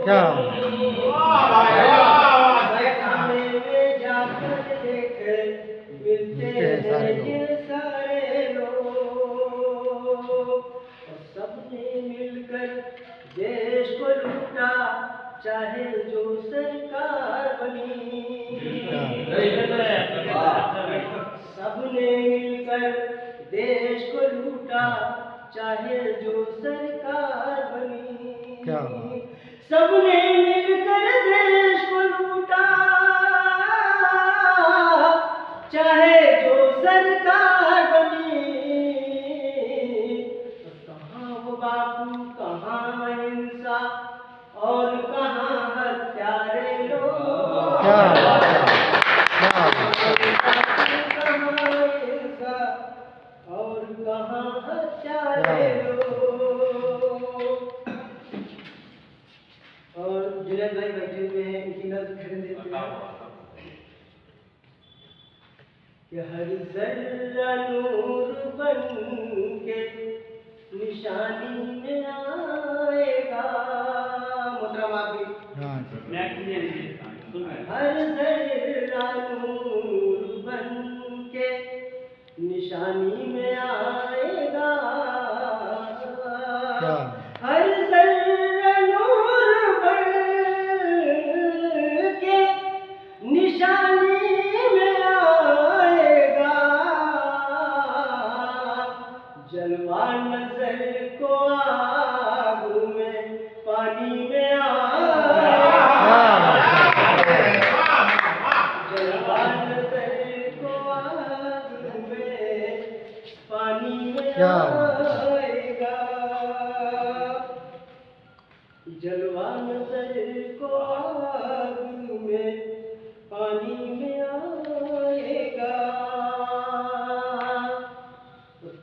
क्या मिलते हैं सारे लोग, और सबने मिलकर देश को लूटा, चाहे जो सरकार बनी। सबने मिलकर देश को लूटा, चाहे जो सरकार बनी। क्या सबने मिलकर देश को लूटा, चाहे जो सरकार बनी। कहाँ वो बापू, कहाँ अहिंसा, और कहाँ हत्यारे लोग। कहाँ अहिंसा और कहाँ हत्यारे लोग। और जुनैद भाई बैठे हुए हैं, इनकी नज़र खड़े देते हैं। हर जर्रा नूर बन के निशानी में आएगा। मोहतरम आप भी हर जर्रा नूर बन के निशानी में आएगा। हर जर्रा नूर बन के निशानी में आएगा। जलवा नजर को आग में पानी में आएगा। जलवा नजर को आग में पानी में आएगा। जलवा नजर को आग में पानी में आएगा।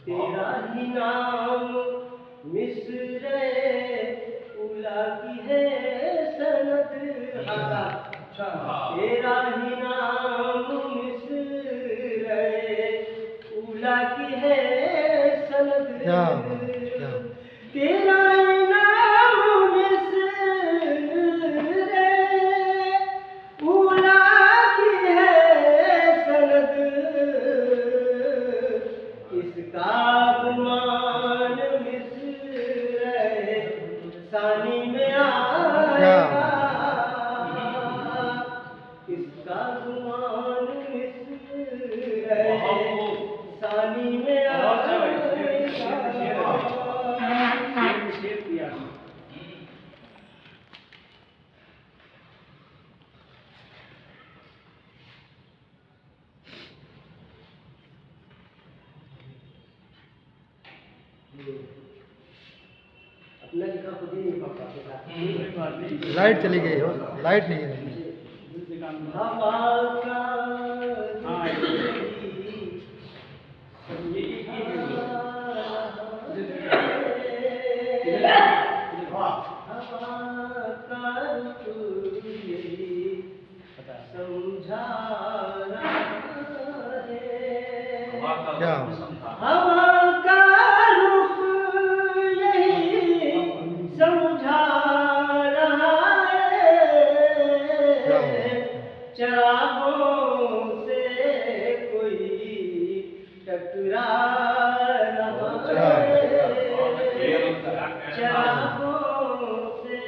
तेरा ही नाम मिस्र उला की है सनद। तेरा ही नाम मिस्र उला की है सनद। तेरा ही नाम मिस्र उला की है सनद। इसका गुमान मिस्र सानी में आएगा। इसका गुमान मिस्र सानी में आएगा। अपना लिखा खुद ही नहीं पढ़। लाइट चली गई हो, लाइट नहीं है। क्या हवा का रुख यही समझा रहा है। चरागों से कोई टकरा रहा है। चरागों से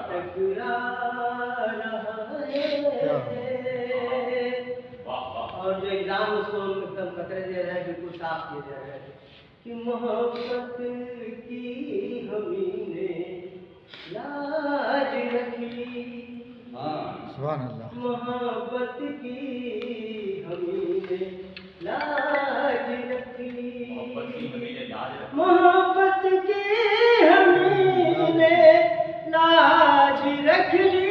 टकरा रहा है। और जो एग्जाम उसको हम एकदम कतरे दे रहे हैं, बिल्कुल साफ किए जा रहे हैं कि मोहब्बत की हमने लाज रख ली। सुभान अल्लाह। मोहब्बत की हमने लाज रख ली। मोहब्बत की हमने लाज रख ली।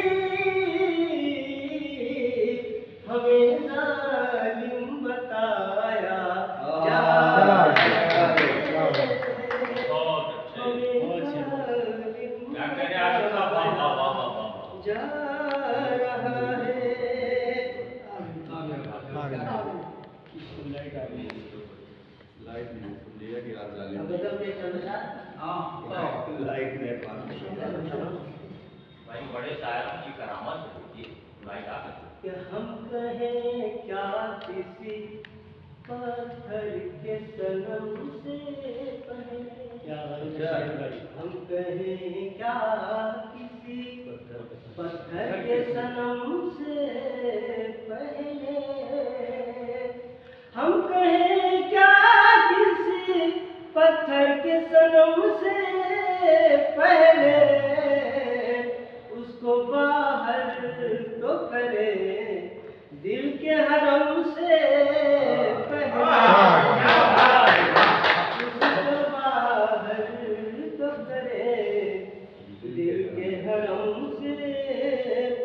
हमें जालिम बताया जा रहा है। भाई बड़े शायरों की करामत होती है, लाइट आ गई। कि हम कहें क्या किसी पत्थर के सनम से पहले, हम कहें क्या किसी पत्थर के सनम से पहले, हम कहें क्या किसी पत्थर के सनम से पहले, उसको बाहर तो करे दिल के हरम से पहले, उसको बाहर तो करे दिल के हरम से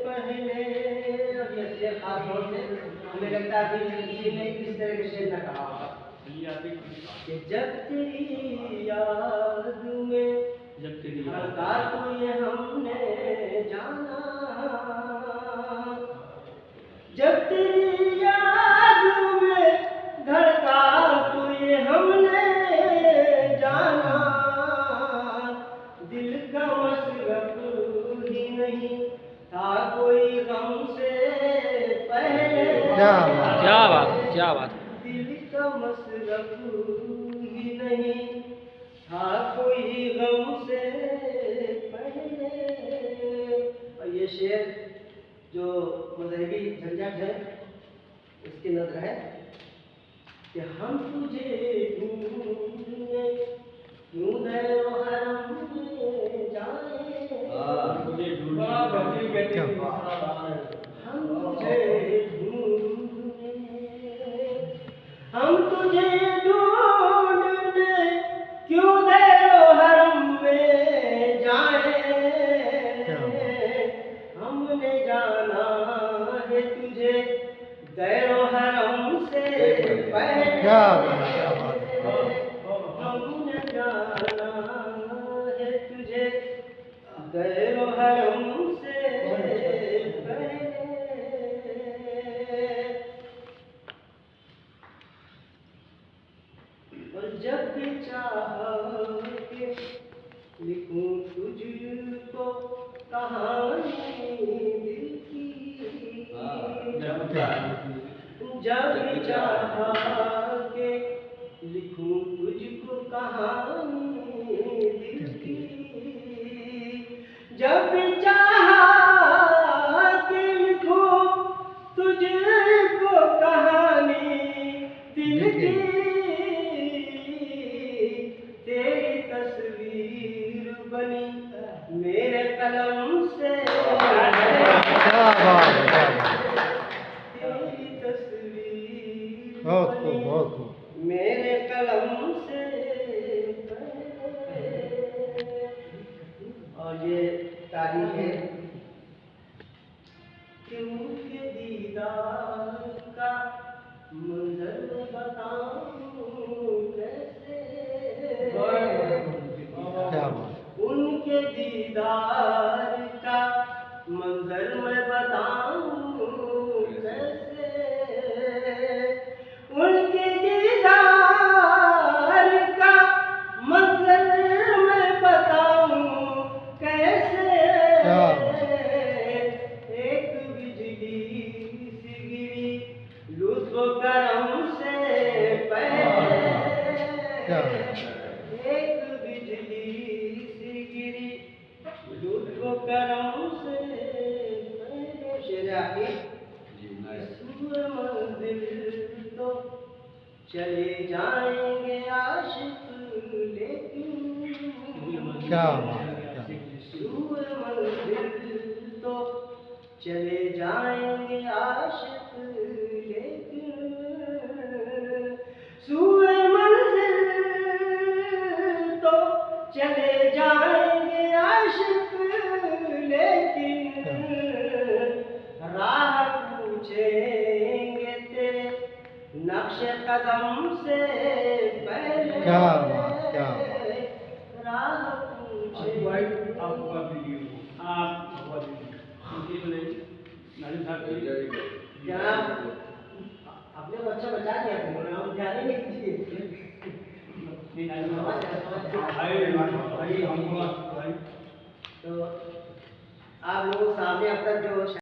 पहले। और ये शेर खास तौर से हमें लगता है कि किसी ने इस तरह के शेर न कहा होगा कि जब तेरी याद में धड़का तो ये हमने जाना, जब तेरी याद में धड़का तो ये हमने जाना, दिल का मसरफ ही नहीं था कोई गम से पहले। क्या बात दिल का मसरफ ही नहीं था कोई गम से पहले। और ये शेर जो मजहबी झंझट है उसकी नजर है कि हम तुझे ढूंढने क्यों नैरो हरम में जाए, हम तुझे ढूंढने, हम तुझे ढूंढने क्यों नैरो हरम में जाए, हमने जाना है तुझे दैरो हरम से पहले, हमने जाना है तुझे दैरो हरम से पहले। और जब भी चाह के लिखूं तुझको कहानी दिल की, जब भी चाह के लिखूं तुझको कहानी दिल की, जब भी चाह के लिखूं तुझको कहानी दिल की, तेरी तस्वीर बनी मेरे कलम से, तेरी तस्वीर बनी मेरे कलम से। और ये तारीख है कि उनके दीदार का मंजर बताऊं कैसे, उनके दीदार का मंजर मैं बताऊं कैसे, उनके दीदार का मंजर मैं बताऊं कैसे, एक बिजली सी गिरी लुत्फ करम से पहले, एक बिजली सी गिरी लुत्फ करम से पहले। शेर आखिर मंजिल तो चले जाएंगे आशिक लेकिन, मंजिल तो चले जाएंगे आशिक लेकिन, सूए मंजिल तो चले जाएंगे आशिक लेकिन, राह पूछेंगे तेरे नक्श कदम से पहले, राह पूछेंगे। क्या आपने वो अच्छा बचा दिया था, हम ध्यान ही नहीं दिए। तो आप लोगों के सामने अब तक जो